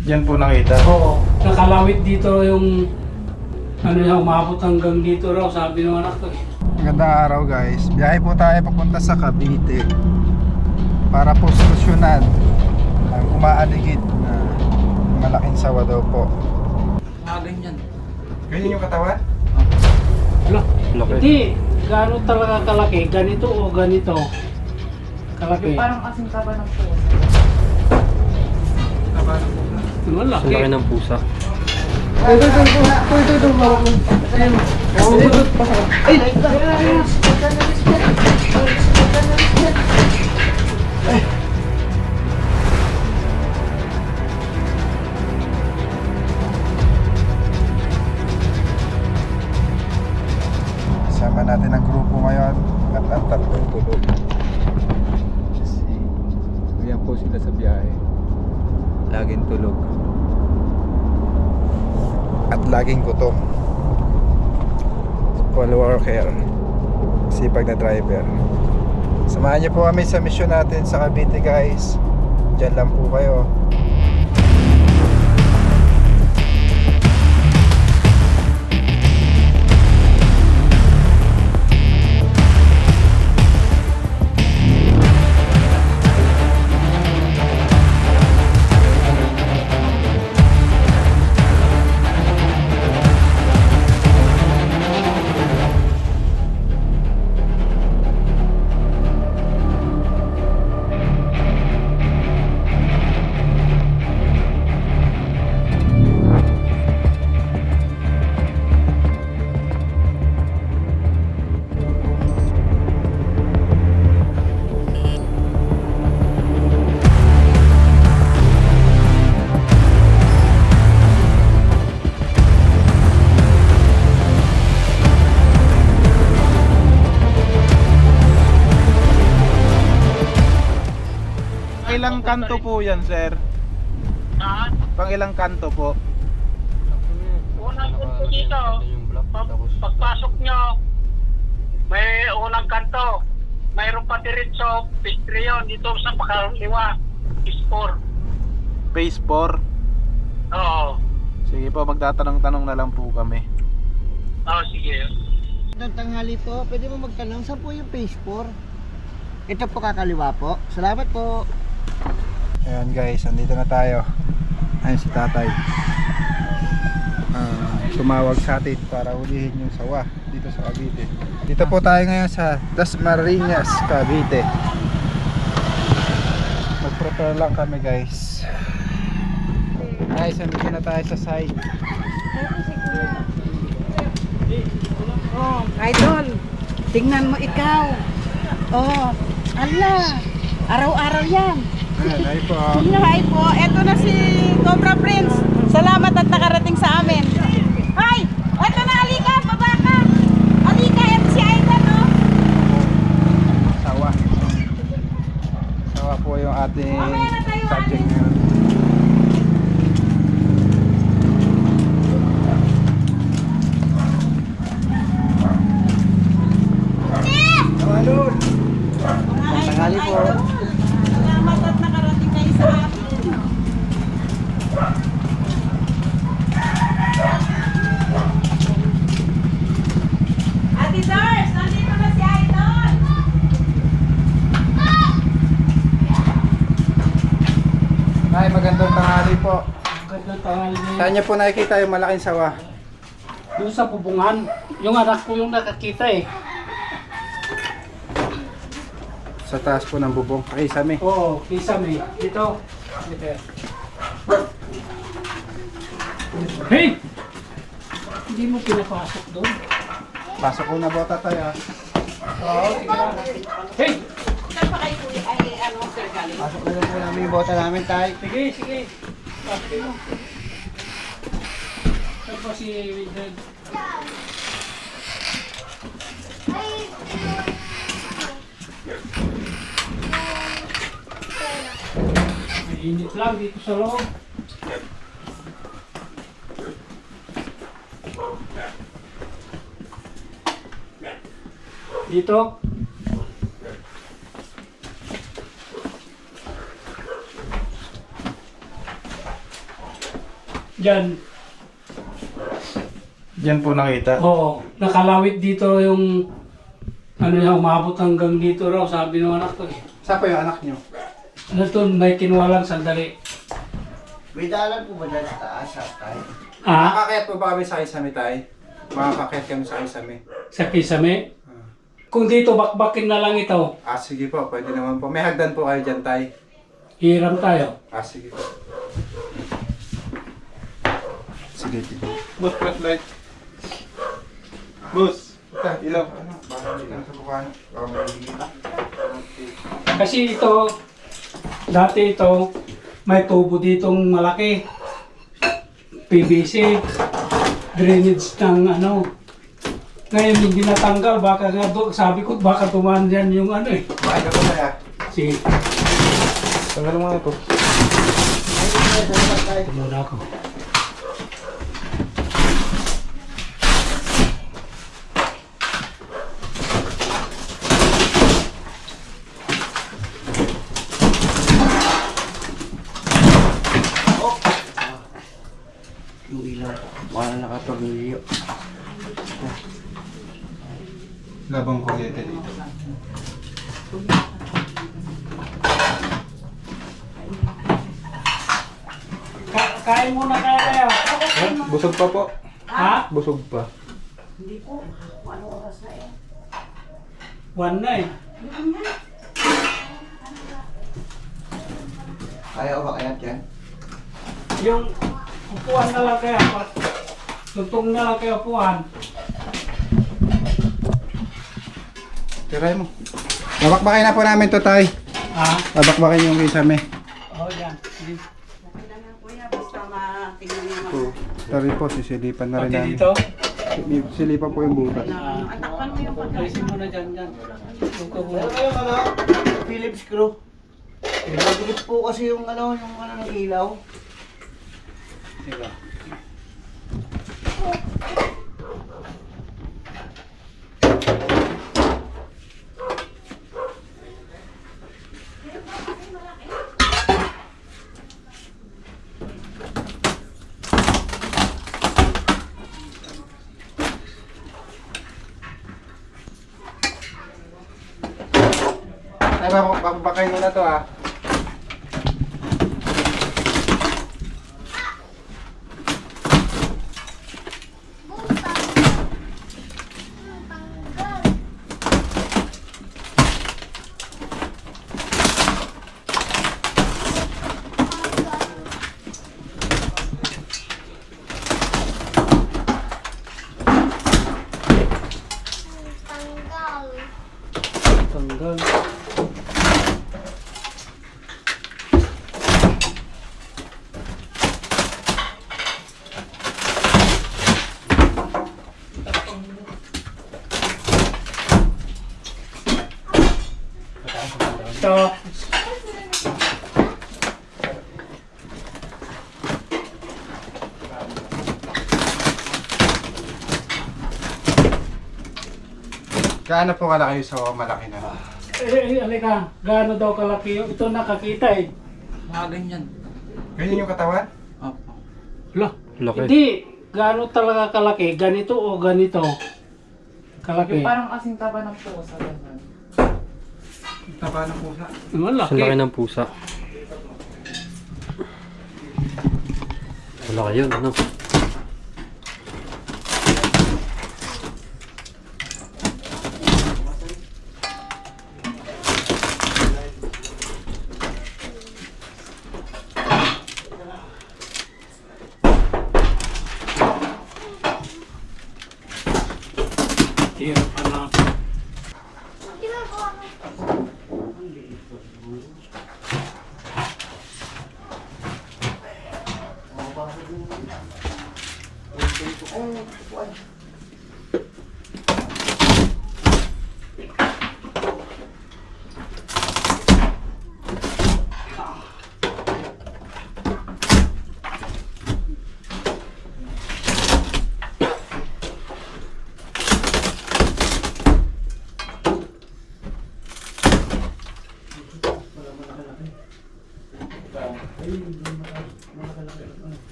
Diyan po nakita. Oo, nakalawit dito yung ano niya, umabot hanggang dito raw, sabi ng anak ko. Magandang araw guys. Biyahe po tayo papunta sa Cavite para po solusyonan ang umaaligid na malaking sawa daw po. Ganyan. Ganyan yung katawan? Wala. Laki. Hindi, gaano talaga kalaki? Ganito o ganito? Kalaki. Parang kasing kaba ng puso. Wala. Ang laki ng pusa. Kasama natin ang grupo ngayon at ang tatlong tulog. Ayan po sila sa biyahe. Laging tulog. At laging gutom. Follower care. Sipag na driver. Samahan niyo po kami sa mission natin sa Cavite guys. Diyan lang po kayo. Ilang kanto po yan, sir? Pang ilang kanto po? Unang kanto dito, pagpasok nyo, may unang kanto. Mayroon pa diretso, pastry yun, dito sa pakaliwa, Ispor. Phase 4? Oo. Sige po, magtatanong-tanong na lang po kami. Oo, sige. Ng tanghali po, pwede mo magtanong saan po yung phase 4? Ito po kakaliwa po. Salamat po. Ayan guys, andito na tayo. Ayun si tatay. Tumawag sa atin para hulihin yung sawa dito sa Cavite. Dito po tayo ngayon sa Dasmariñas, Cavite. Mag-prepare lang kami guys. Guys, andito na tayo sa site. Oh, idol. Tingnan mo ikaw. Oh, ala. Araw-araw yan. Ayan, ay po. Hi po. Eto na si Cobra Prince. Salamat at nakarating sa amin. Hi! Eto na, halika. Baba ka. Halika. Eto si Aidan, oh. Sawa. Sawa po yung ating Mamaya na tayo, subject atin. ngayon. Tanghali po. Salamat at nakarating kayo sa amin. Ate Dars, nandito na si Aidan. Ay, magandang tanghali po. Gandang tanghali na Saan niyo po nakikita yung malaking sawa? yung sa bubungan. Yung anak ko yung nakakita eh. Sa taas po ng bubong. Pakisame. Oo, kisame. Dito. Dito. Hey! Hindi mo pinapasok doon. Pasok ko na bota tayo. Oo, sige lang. Hey! Saan pa kayo ay ano, Sir Galing? Pasok na lang po namin yung bota namin, tay. Sige, sige. Pasok mo. Saan pa si Wildred? Mainit lang dito sa loob. Dito. Diyan. Diyan po nakita. Oo. Nakalawit dito yung ano niya, umabot hanggang dito raw, sabi ng anak ko eh. Saan po yung anak nyo? Ano to, may kinuha lang sandali. May dalan po ba dyan sa taas, sa tayo? Ah, Makakayat po ba kami sa Kisame tay? Makakakayat kami sa Kisame. sa Kisame. Kung dito, bakbakin na lang ito. Sige po, pwede naman po. May hagdan po kayo dyan tay. Hiram tayo. Sige po. Sige, sige. Boss, flashlight. Boss, ilaw. Baka hindi lang sa bukaan. Baka maliliit. Kasi ito, dati ito, may tubo ditong malaki. PVC, drainage ng ano. Ngayon hindi natanggal, baka nga sabi ko baka tumaan dyan yung ano eh. Bakit ka po kaya? Sige, Tanggal mo nga ito. ito muna ako. Yung ilaw. Wala nakapag-uliyo. Labang kuryente dito. Kain muna kaya kayo. Busog pa po. Ha? Busog pa. One na eh. Kaya ko ba kayat yan? Yung upuan na lang kayo. Tutong na lang kayo upuan. Tiray mo. Babakbakin na po namin to tay. Ha? Babakbakin yung Kisame. Oo, yan. Sige. Okay lang yan, kuya. Basta matingnan niya Po. Tari po, sisilipan na rin Pati namin. dito. Silipan po yung butas. Ang takpan mo yung pagkain. Alisin mo na dyan, dyan. Tuto mo. Meron kayong ano? Phillips screw. Nagdikit po kasi yung ano ng ilaw. Diba? Ay, babakbakin muna to ah. Tanggal. Ito. Gaano po kalaki so malaki na? Alika, gaano daw kalaki yung ito nakakita eh. Ganyan yung katawan? Lah, hindi. Gaano talaga kalaki? Ganito o ganito? Kalaki. Parang kasing taba ng pusa. Ganun. Taba ng pusa. Malaki. Ang laki ng pusa. Wala yun, ano? Hirap pa na.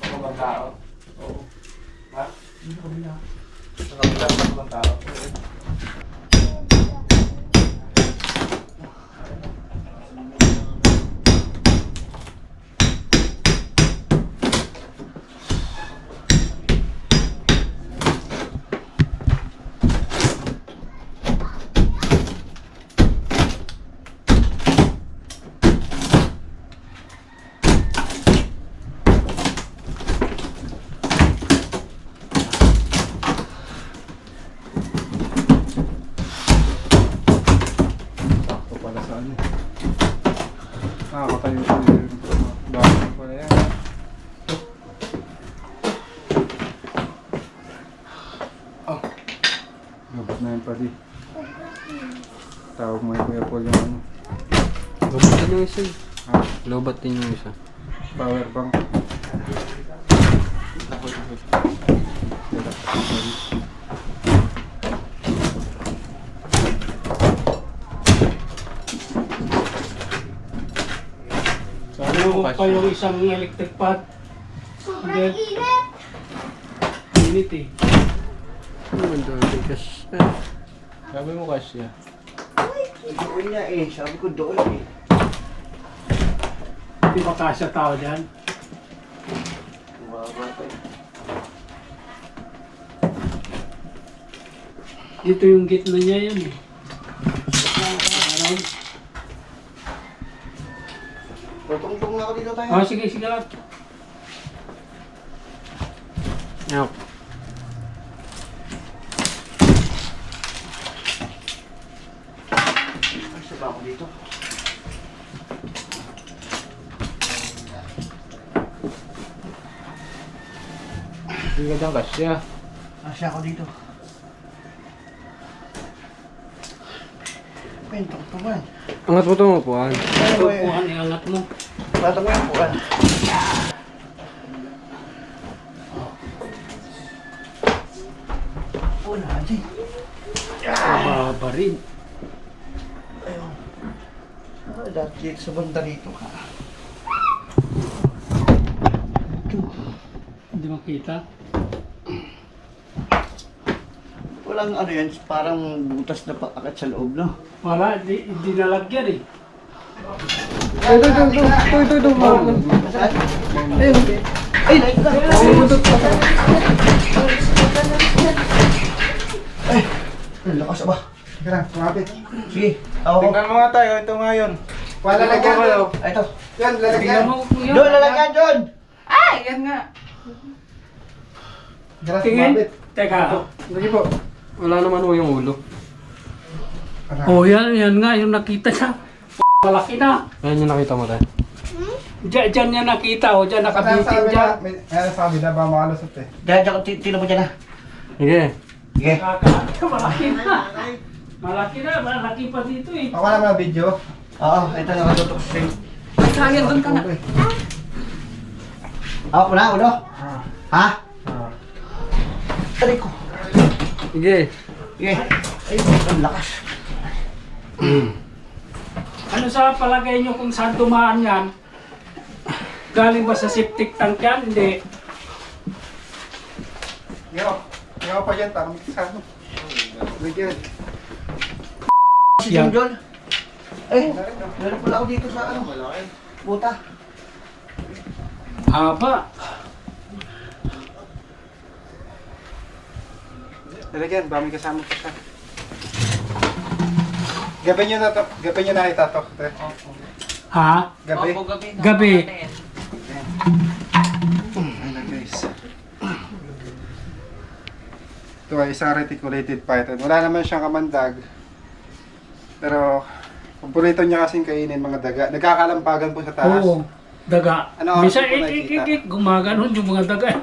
Mga tao. Oo. Ha? Hindi ko bila. Mga tao. Sakto pala sa ano. Nakakatayo ko yung bakit pala yan. Oh. Gabot na yun pali. Tawag mo yung Kuya Paul yung ano. Lobat din yung isa. Ha? Lobat din yung isa. Power bank. Ano pa yung isang electric pad? Sobrang init eh. Ang dami kasi. Sabi mo kasi. Doon niya eh. Sabi ko doon eh. Hindi ba kasya tao dyan? Dito yung gitna niya yun eh. Ano? Tutungtong na ako dito tayo. Oh, sige, sige lang. Yup. Asa ba ako dito? Hindi ka dyan kasi. Asa ako dito? Pentong to man. Angat mo itong upuan. Tupuhan, iangat mo. Patong mo yung puwan. Wala din. Mababa rin. Ayun. Dati dito sa banda rito ka. Hindi makita. Walang ano yan, parang butas na paakat sa loob, no? Wala, hindi nalagyan eh. Ito. Ayun. Ay, naik ka. Ay, ang lakas ba? Sige lang, kumapit. Sige, ako. Tingnan mo nga tayo, ito nga yun. Wala lalagyan. Ay, ito. Yan, lalagyan. Tingnan mo, kuya. Doon, lalagyan, John! Ay, yan nga. Grabe, Tingin. kumapit. Teka. Sige po. Wala naman ho yung ulo. Oh, yan nga, yung nakita siya. Malaki na. Ayan yung nakita mo tayo. Diyan niya nakita, o diyan nakabitin Sabi dyan. na, may sabi na ba makalusot eh. Diyan, tino mo dyan na. Sige. Sige. Malaki na. Malaki pa dito eh. Ako naman ang video. Oo, ito nakatutok sa sa'yo. Sayang doon ka na. Ako na, ulo? Ha? Aray ko. Sige. Sige. Ay, ang lakas. Ano sa palagay nyo kung saan dumaan yan? Galing ba sa septic tank yan? Hindi. Ngayon pa dyan, parang kisano. Bigyan. Si John John. Eh, meron pala ako dito sa ano. Buta. Haba. Lalagyan, ba may kasama pa siya. Gabi nyo na to, gabi nyo na itato. Ha? Gabi. Gabi. Ayun na guys. Ito ay isang reticulated python. Wala naman siyang kamandag. Pero, paborito niya kasing kainin mga daga. Nagkakalampagan po sa taas. Oo. Daga. Ano oras Bisa po nakikita? gumaganon yung mga daga.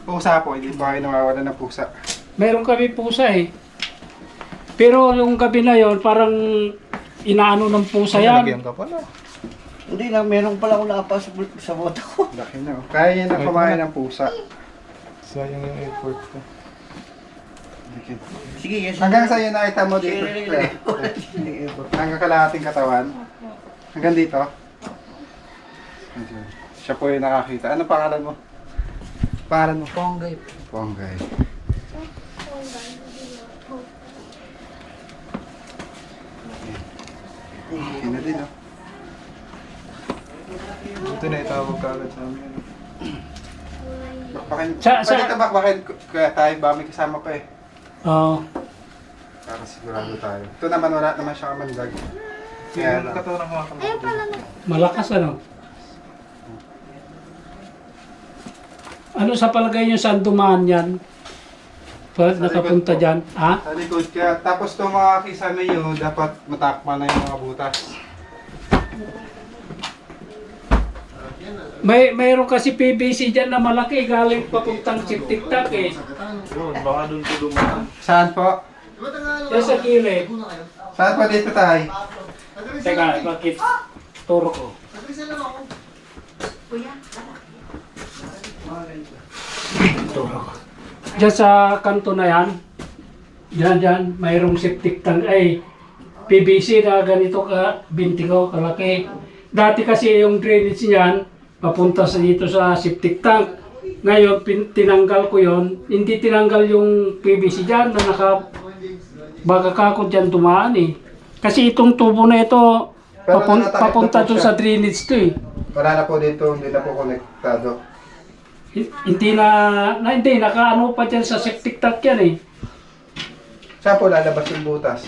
Pusa po, hindi pa kayo nawawala ng pusa. Meron kami pusa eh. Pero yung gabi na yon parang inaano ng pusa yan. Nalagyan ka pala. Hindi na, meron pala akong nakapasok sa bota ko. Laki na. Kaya niya na kumain ng pusa. Sayang yung effort ko. Sige, yes. Hanggang sa iyo nakita mo dito. Sige, Hanggang kalahating katawan. Hanggang dito. Siya po yung nakakita. Ano pangalan mo? Pangalan mo? Ponggay. Ponggay. Okay na din, oh. Ito na itawag ka agad sa amin. Bakbakin. Pwede ka bakbakin. Kaya tayo ba may kasama pa eh. Oo. Para sigurado tayo. Ito naman wala naman siya kamandag. Kaya lang. Malakas ano? Ano sa palagay niyo saan dumaan yan? Pag Sa nakapunta likod po. dyan? Ha? Sa likod kaya. Tapos itong mga kisame nyo, dapat matakpan na yung mga butas. Mayroon kasi PVC dyan na malaki galing papuntang Tiktak eh. Saan po? Yan sa kilid. Saan po dito tayo? Teka, bakit? Turo ko. Turo ko. Diyan sa kanto na yan, dyan, mayroong septic tank, ay PVC na ganito ka, binti ko, kalaki. Dati kasi yung drainage niyan, papunta sa dito sa septic tank. Ngayon, tinanggal ko yon, hindi tinanggal yung PVC dyan na baka kako dyan tumaan eh. Kasi itong tubo na ito, Pero nakatakip papunta na po doon siya. sa drainage to eh. Wala na po dito, hindi na po konektado. Hindi nakaano pa dyan sa septic tank yan eh. Saan po lalabas yung butas?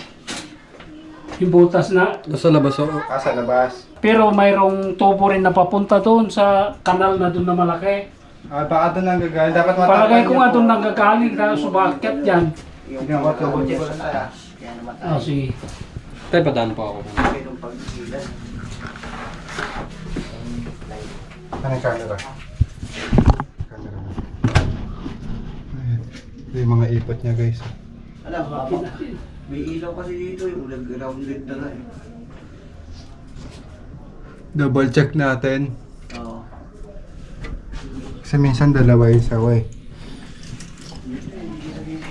Yung butas na. Nasa labas ako. Sa labas. Pero mayroong tubo rin na papunta doon sa kanal na doon na malaki. Baka doon ang gagaling. Dapat matakpan Palagay ko niyo nga po. doon nanggagaling na sumakyat dyan. Yung Tingnan ko ito. pagkakot sa taas. Kaya namatay. Ah, sige. Tayo padaan po ako. Ganun pag-ilan. Ano yung camera? Camera na. Ayan. Ito yung mga ipot niya guys. Alam, may ilaw kasi dito yung nag-grounded na nga eh. Double check natin. Oo. Kasi minsan dalawa yung saway.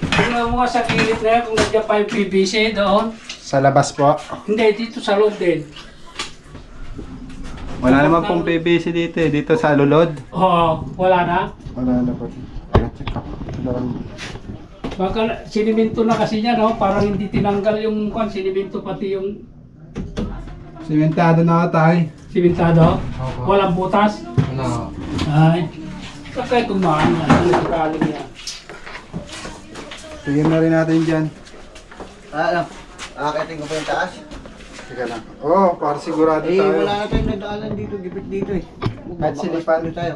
Tingnan mo nga sa kilid na yan kung nandiyan pa yung PVC doon. Sa labas po. Hindi, dito sa loob din. Wala naman pong PVC dito eh. Dito sa lulod. Oo, wala na. Wala na po. Check up. Baka siniminto na kasi niya, no? Parang hindi tinanggal yung siniminto pati yung Simentado na tayo. simentado. Walang butas. Wala. Ay, kakay tumaan yan. Nagkakaling yan. Tingnan na rin natin dyan. Alam, akakitin ko pa yung taas. Teka lang. Oo, para sigurado Eh, tayo. wala na tayong nadaanan dito, gipit dito eh. Kahit silipan. Dito tayo.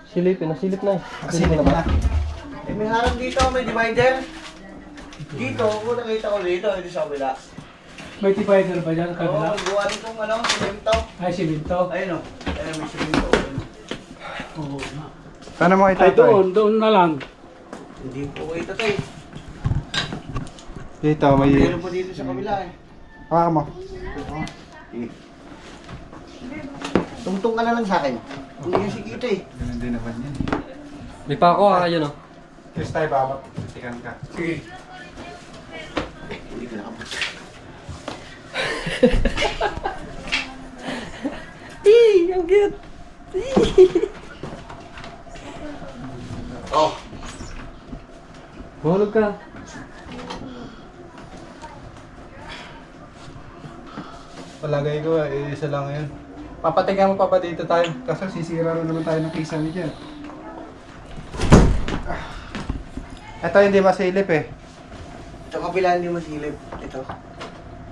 Silipin na, silip na eh. Silip na. Eh, may harap dito, may divider. Dito, kung nakita ko dito, hindi sa kabila. May divider ba dyan? Oo, Kabila? gawa nitong ano, simento. Ay, simento. Ayun o, ayun may simento. Oo na. Paano mo Ay, itayo? doon na lang. Hindi po kita tayo. Dito, may... Meron po dito sa kabila eh. Haka mo. Sige. Tungtong ka na lang sa akin. Hindi kasi kita eh. Ganun din naman yan. May pa ako yun oh. Kiss tayo, babak. Tikan ka. Sige. Hindi ka nakapos. Ang cute! Oh, Hulog ka. Palagay ko, isa lang yun. Papatingnan mo pa ba dito tayo? Kaso sisira na naman tayo ng kisame dyan. Ito hindi masilip eh. sa kabila hindi masilip. Ito.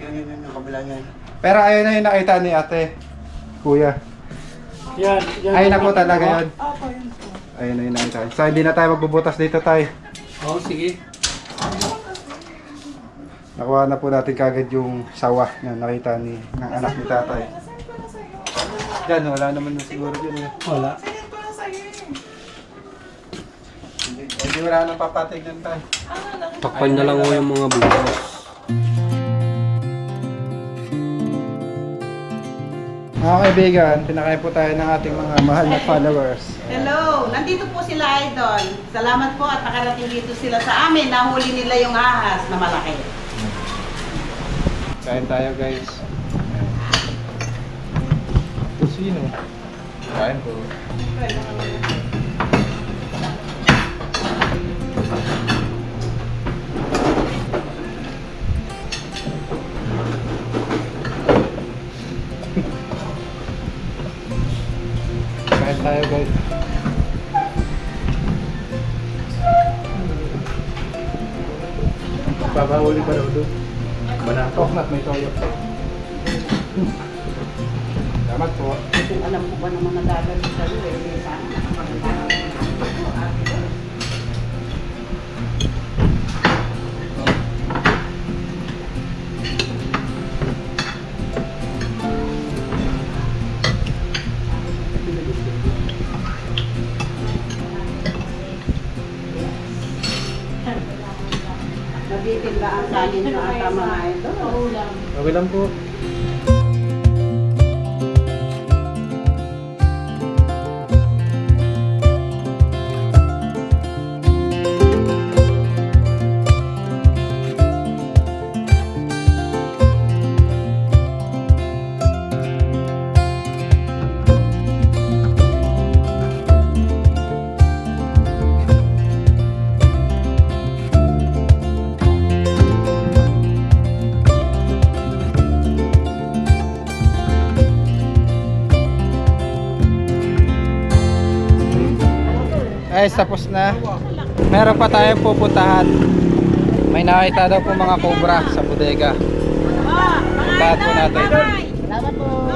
Yun, yung kabila niyan. Pero ayun na yung nakita ni ate. Kuya. Yan. Ayun na po talaga yun. Ayun na yung nakita. So hindi na tayo magbubutas dito tayo. Oo, sige. Nakuha na po natin kagad yung sawa na nakita ng anak ni tatay. Diyan, wala naman na siguro dyan eh. Wala. Hindi wala nang papatignan tayo. Takpan na lang ko yung mga bukas. Mga kaibigan, pinakain po tayo ng ating mga mahal na followers. Hello! Nandito po sila, Idol. Salamat po at nakarating dito sila sa amin. Nahuli nila yung ahas na malaki. Kain tayo guys. Tusino. Kain po. Kain tayo guys. Babahuli pa daw doon. Manatok na may toyo. Salamat po. Kung alam ko ba naman nagagalit sa iyo, eh, sana nakapagdaan. Nagtitinda ang salin na ata mga ito. Okay lang po. Guys, tapos na. Meron pa tayong pupuntahan. May nakita daw po mga cobra sa bodega. Puntahan po natin. Salamat po.